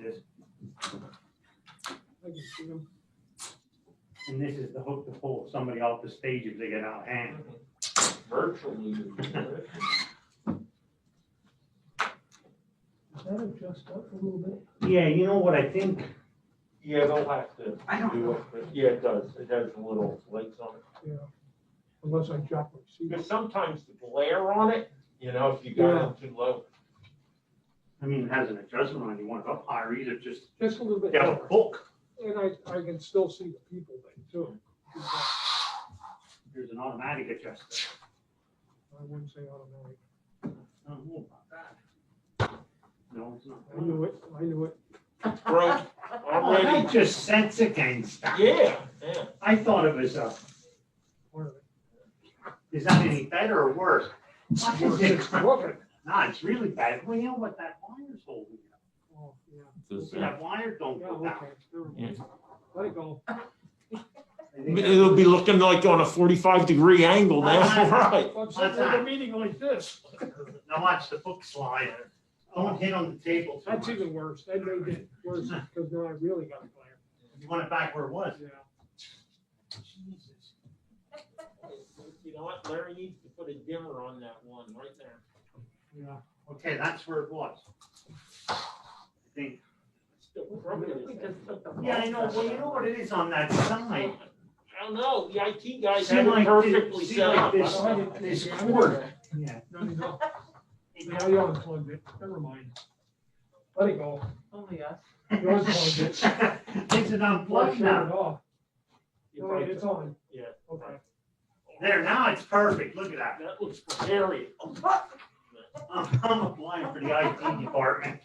this. I can see them. And this is the hook to pull somebody off the stage if they get out of hand. Virtually. Does that adjust up a little bit? Yeah, you know what I think? Yeah, they'll have to I don't do know. it, but yeah, it does. It has a little legs on it. Yeah. Unless I drop my seat. Because sometimes the glare on it, you know, if you got it too low. I mean, it has an adjustment on. You want it up higher either, just Just a little bit. have a lower. hook. And I can still see the people then too. There's an automatic adjustment. I wouldn't say automatic. I don't know about that. No, it's not. I knew it. Broke Oh, already. that just sets against that. Yeah, yeah. I thought it was Part of it. is that any better or worse? It's crooked. Nah, it's really bad. Well, you know what that wire's holding up. Oh, yeah. See, that wire don't Yeah, go down. okay. Never mind. Let it go. It'll be looking like on a 45-degree angle now, right? I'm sitting at a meeting like this. Now watch the hook slide. Don't hit on the table. too That's much. even worse. That made it worse because now I really got a glare. You want it back where it was. Yeah. Jesus. You know what, Larry needs to put a dimmer on that one right there. Yeah. Okay, that's where it was. I think. Still crooked. Yeah, I know. Well, you know what it is on that side. I don't know, the IT guys See have like it perfectly see set like up. this, I don't know. this cord. Yeah. No, no. Now you unplugged it. Never mind. Let it go. Only us. You unplugged it. Is it unplugged Shut it now? off. You No, probably- it's on. Yeah. Okay. There, now it's perfect. Look at that. That looks scary. I'm applying for the IT department.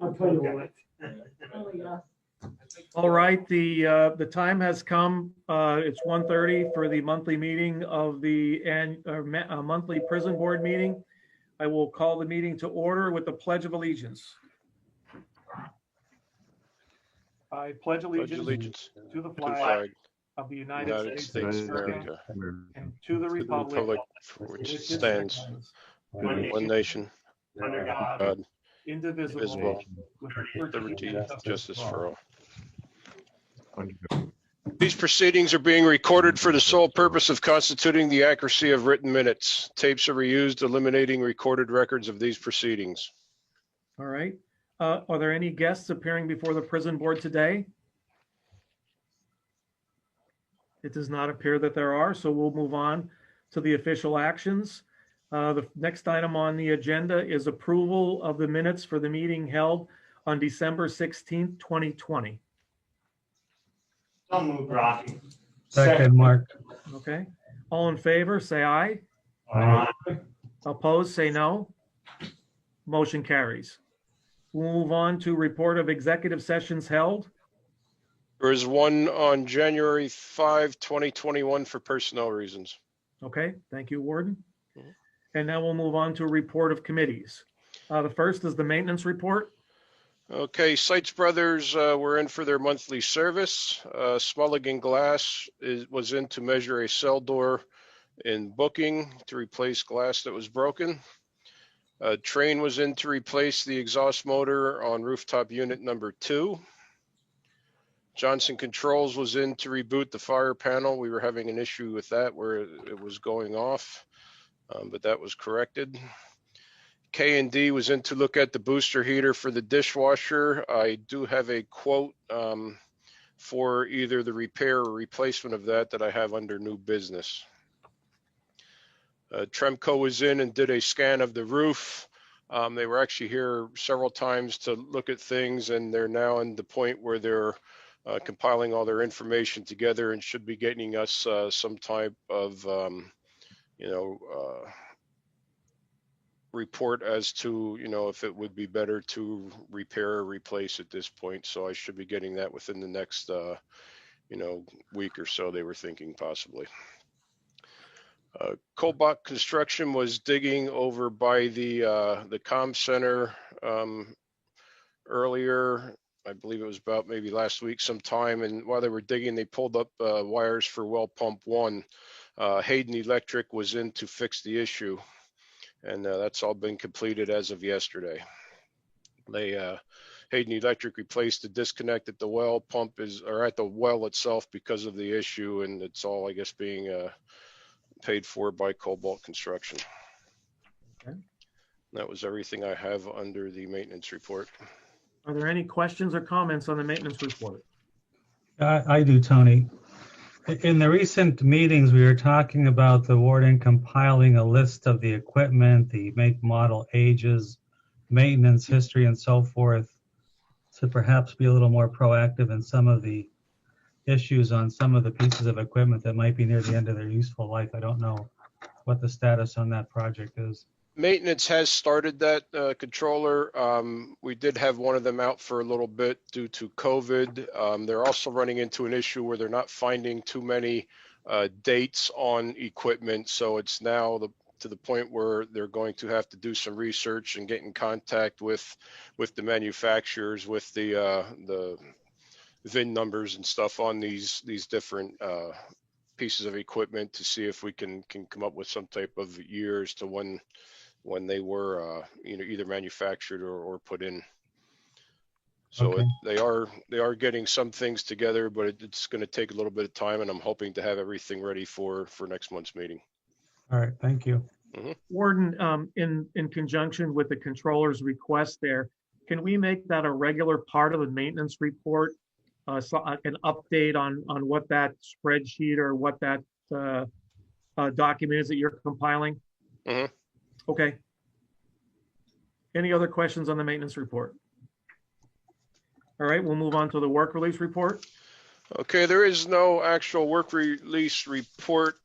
I'll tell you what. Only us. All right, the time has come. It's 1:30 for the monthly meeting of the monthly prison board meeting. I will call the meeting to order with the Pledge of Allegiance. I pledge allegiance to the flag of the United States of America and to the republic for which it which stands, one nation, Under God. God, indivisible, indivisible, with liberty, and justice for all. all. These proceedings are being recorded for the sole purpose of constituting the accuracy of written minutes. Tapes are reused, eliminating recorded records of these proceedings. All right. Are there any guests appearing before the prison board today? It does not appear that there are, so we'll move on to the official actions. The next item on the agenda is approval of the minutes for the meeting held on December 16th, 2020. So moved, Rocky. Second, Mark. Okay. All in favor, say aye. Opposed, say no. Motion carries. We'll move on to report of executive sessions held. There is one on January 5, 2021 for personnel reasons. Okay, thank you, Warden. Mhm. And now we'll move on to report of committees. The first is the maintenance report. Okay, Sites Brothers were in for their monthly service. Smulligan Glass was in to measure a cell door in Booking to replace glass that was broken. Train was in to replace the exhaust motor on rooftop unit number 2. Johnson Controls was in to reboot the fire panel. We were having an issue with that where it was going off, but that was corrected. K&D was in to look at the booster heater for the dishwasher. I do have a quote for either the repair or replacement of that I have under new business. Tremco was in and did a scan of the roof. They were actually here several times to look at things, and they're now in the point where they're compiling all their information together and should be getting us some type of, report as to, if it would be better to repair or replace at this point. So I should be getting that within the next, week or so, they were thinking possibly. Colbach Construction was digging over by the comm center earlier. I believe it was about maybe last week sometime. And while they were digging, they pulled up wires for well pump 1. Hayden Electric was in to fix the issue. And that's all been completed as of yesterday. Hayden Electric replaced the disconnect at the well pump or at the well itself because of the issue, and it's all, I guess, being paid for by Cobalt Construction. Okay. That was everything I have under the maintenance report. Are there any questions or comments on the maintenance report? I do, Tony. In the recent meetings, we were talking about the warden compiling a list of the equipment, the make, model, ages, maintenance history, and so forth, to perhaps be a little more proactive in some of the issues on some of the pieces of equipment that might be near the end of their useful life. I don't know what the status on that project is. Maintenance has started that, controller. We did have one of them out for a little bit due to COVID. They're also running into an issue where they're not finding too many dates on equipment. So it's now to the point where they're going to have to do some research and get in contact with the manufacturers, with the VIN numbers and stuff on these different pieces of equipment, to see if we can come up with some type of years to when they were either manufactured or put in. So Okay. they are getting some things together, but it's going to take a little bit of time, and I'm hoping to have everything ready for next month's meeting. All right, thank you. Warden, in conjunction with the controller's request there, can we make that a regular part of the maintenance report? So an update on what that spreadsheet or what that document is that you're compiling? Mhm. Okay. Any other questions on the maintenance report? All right, we'll move on to the work release report. Okay, there is no actual work release report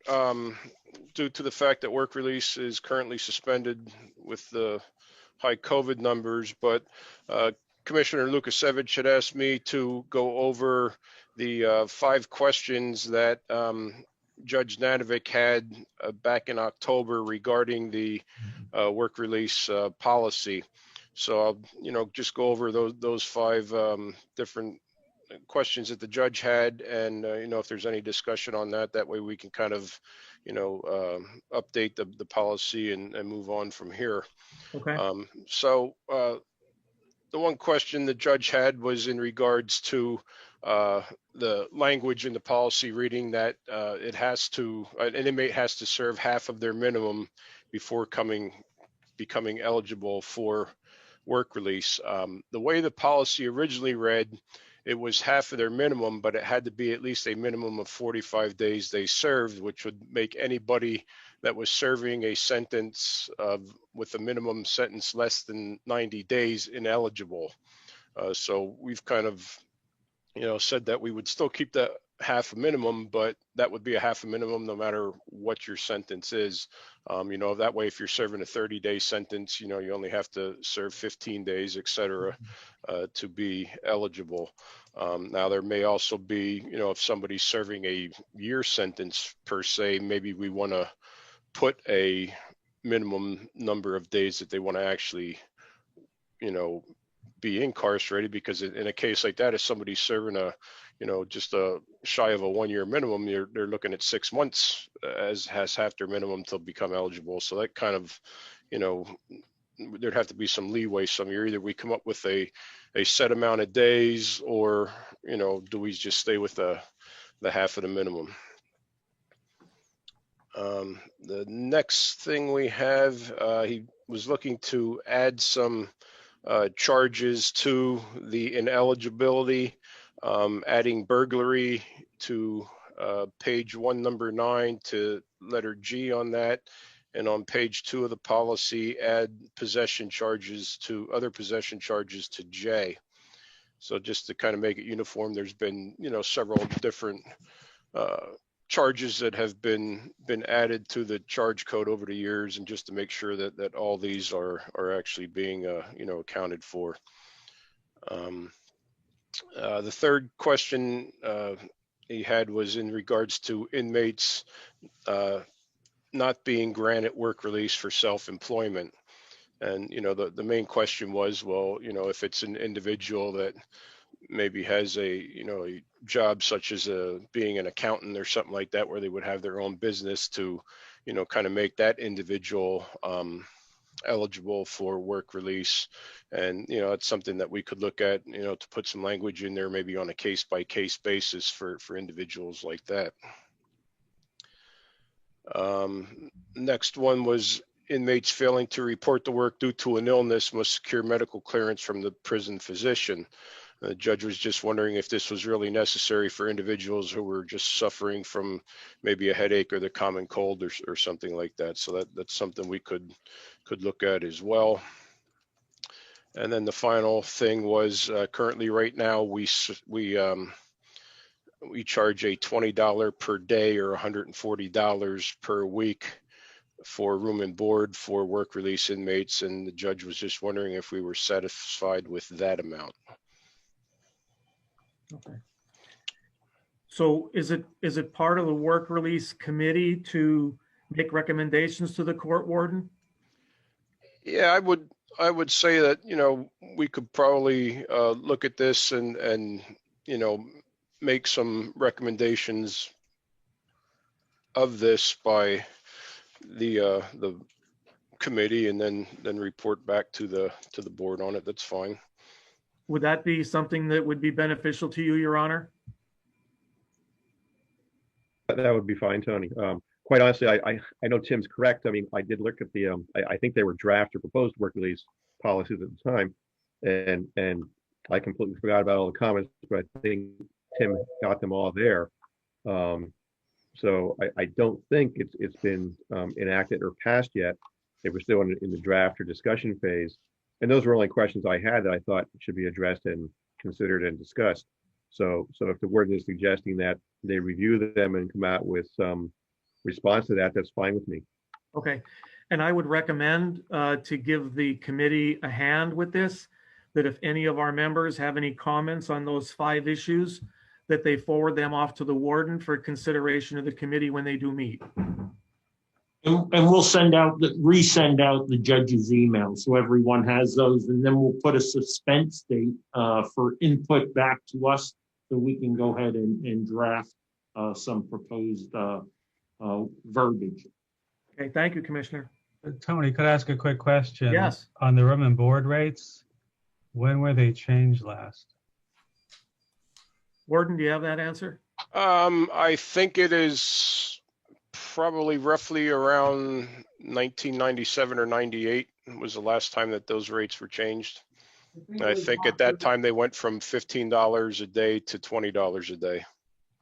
due to the fact that work release is currently suspended with the high COVID numbers, but Commissioner Lukasevich had asked me to go over the 5 questions that Judge Nanovic had back in October regarding the work release policy. So I'll, just go over those 5 different questions that the judge had, and if there's any discussion on that way we can kind of, update the policy and move on from here. Okay. So the one question the judge had was in regards to the language in the policy reading that an inmate has to serve half of their minimum before becoming eligible for work release. The way the policy originally read, it was half of their minimum, but it had to be at least a minimum of 45 days they served, which would make anybody that was serving a sentence with a minimum sentence less than 90 days ineligible. So we've kind of, said that we would still keep that half a minimum, but that would be a half a minimum no matter what your sentence is. That way, if you're serving a 30-day sentence, you only have to serve 15 days, et cetera, to be eligible. Now, there may also be, if somebody's serving a year sentence per se, maybe we want to put a minimum number of days that they want to actually, be incarcerated, because in a case like that, if somebody's serving just a shy of a 1-year minimum, they're looking at 6 months as half their minimum to become eligible. So that kind of, there'd have to be some leeway some year. Either we come up with a set amount of days, or, do we just stay with the half of the minimum? The next thing we have, he was looking to add some charges to the ineligibility, adding burglary to page 1, number 9, to letter G on that. And on page 2 of the policy, add other possession charges to J. So just to kind of make it uniform, there's been, several different charges that have been added to the charge code over the years, and just to make sure that all these are actually being accounted for. The third question he had was in regards to inmates not being granted work release for self-employment. And the main question was, well, if it's an individual that maybe has a job such as being an accountant or something like that, where they would have their own business, to kind of make that individual eligible for work release. And, it's something that we could look at, to put some language in there, maybe on a case-by-case basis for individuals like that. Next one was inmates failing to report to work due to an illness must secure medical clearance from the prison physician. The judge was just wondering if this was really necessary for individuals who were just suffering from maybe a headache or the common cold or something like that. So that's something we could look at as well. And then the final thing was currently right now we charge a $20 per day or $140 per week for room and board for work release inmates, and the judge was just wondering if we were satisfied with that amount. Okay. So is it part of the work release committee to make recommendations to the court warden? Yeah, I would say that, we could probably look at this and make some recommendations of this by the committee, and then report back to the board on it. That's fine. Would that be something that would be beneficial to you, Your Honor? That would be fine, Tony. Quite honestly, I know Tim's correct. I mean, I did look at the, I think they were draft or proposed work release policies at the time, and I completely forgot about all the comments, but I think Tim got them all there. So I don't think it's been enacted or passed yet. They were still in the draft or discussion phase. And those were only questions I had that I thought should be addressed and considered and discussed. So if the warden is suggesting that they review them and come out with some response to that, that's fine with me. Okay. And I would recommend to give the committee a hand with this, that if any of our members have any comments on those 5 issues, that they forward them off to the warden for consideration of the committee when they do meet. And we'll resend out the judge's email so everyone has those, and then we'll put a suspense date for input back to us so we can go ahead and draft some proposed verbiage. Okay, thank you, Commissioner. Tony, could I ask a quick question? Yes. On the room and board rates, when were they changed last? Warden, do you have that answer? I think it is probably roughly around 1997 or 98 was the last time that those rates were changed. I think at that time they went from $15 a day to $20 a day.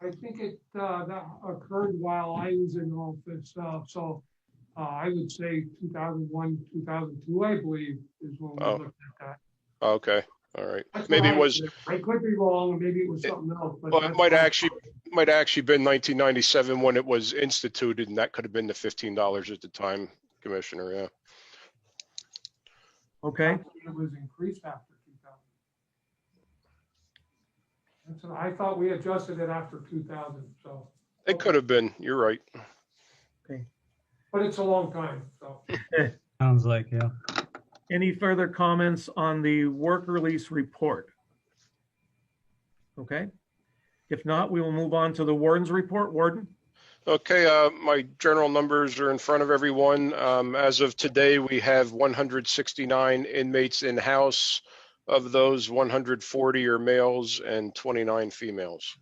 I think that occurred while I was in office. So I would say 2001, 2002, I believe, is when we looked at that. Okay. All right. That's Maybe what it was. I could be wrong. Maybe it was something else. But Well, it might actually been 1997 when it was instituted, and that could have been the $15 at the time, Commissioner. Yeah. Okay. It was increased after 2000. I thought we adjusted it after 2000. So It could have been. You're right. but it's a long time. So Sounds like, yeah. Any further comments on the work release report? Okay. If not, we will move on to the warden's report. Warden? Okay, my general numbers are in front of everyone. As of today, we have 169 inmates in-house. Of those, 140 are males and 29 females.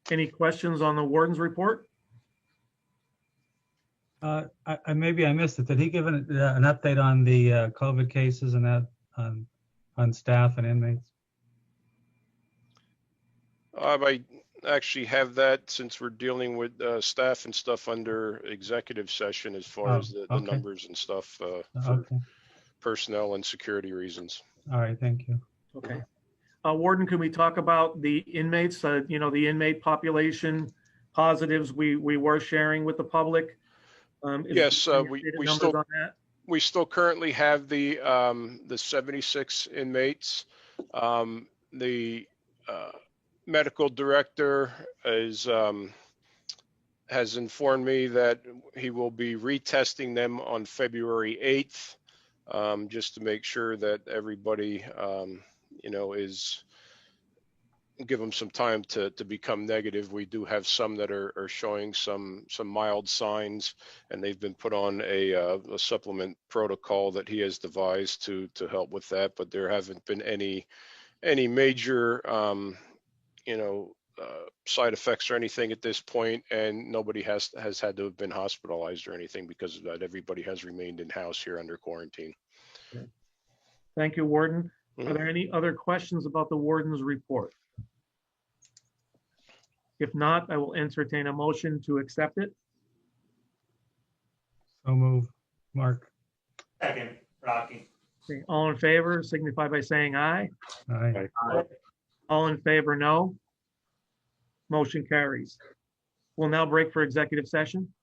Any questions on the warden's report? Maybe I missed it. Did he give an update on the COVID cases and that on staff and inmates? I actually have that since we're dealing with staff and stuff under executive session as far as the numbers and stuff for personnel and security reasons. All right, thank you. Okay. Warden, can we talk about the inmates, the inmate population positives we were sharing with the public? Yes, we still currently have the 76 inmates. The medical director has informed me that he will be retesting them on February 8th, just to make sure that everybody, is give them some time to become negative. We do have some that are showing some mild signs, and they've been put on a supplement protocol that he has devised to help with that. But there haven't been any major, side effects or anything at this point, and nobody has had to have been hospitalized or anything because of that. Everybody has remained in house here under quarantine. Thank you, Warden. Are Mhm. there any other questions about the warden's report? If not, I will entertain a motion to accept it. So move, Mark. Second, Rocky. Okay, all in favor signify by saying aye. Aye. All in favor, no. Motion carries. We'll now break for executive session.